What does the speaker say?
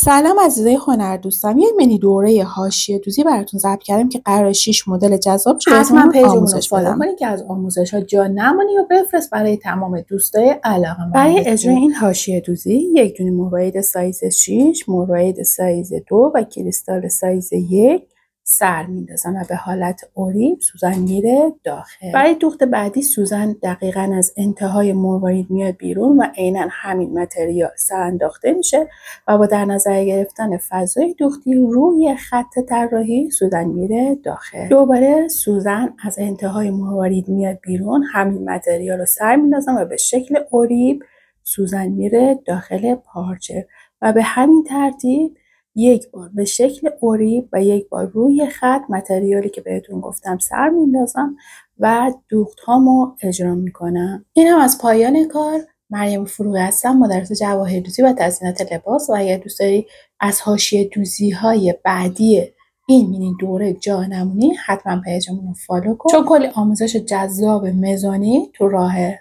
سلام عزیزای هنردوستم، یه مینی دوره حاشیه دوزی براتون ضبط کردم که قرار 6 مدل جذابش رو حتما بهتون پیجمون رو آموزش فالو بدم. کنید که از آموزش‌ها جا نمونی و بفرست برای تمام دوستای علاقه‌مند. برای اجرای این حاشیه دوزی یک دونه مروارید سایز 6، مروارید سایز 2 و کریستال سایز 1 سر میندازم و به حالت اوریب سوزن میره داخل. برای دوخت بعدی سوزن دقیقاً از انتهای مروارید میاد بیرون و عیناً همین متریال سر انداخته میشه و با در نظر گرفتن فضای دوختی روی خط طراحی سوزن میره داخل. دوباره سوزن از انتهای مروارید میاد بیرون، همین متریال رو سر میندازم و به شکل اوریب سوزن میره داخل پارچه و به همین ترتیب یک بار به شکل اوریب و یک بار روی خط متریالی که بهتون گفتم سر میندازم و دوخت هامو اجرا میکنم. این هم از پایان کار. مریم فروغی هستم، مدرس جواهردوزی و تزیینات لباس و اگر دوست داری از حاشیه دوزی های بعدی این مینی دوره جا نمونی حتما پیجمون رو فالو کن، چون کلی آموزش جذاب مزانی تو راهه.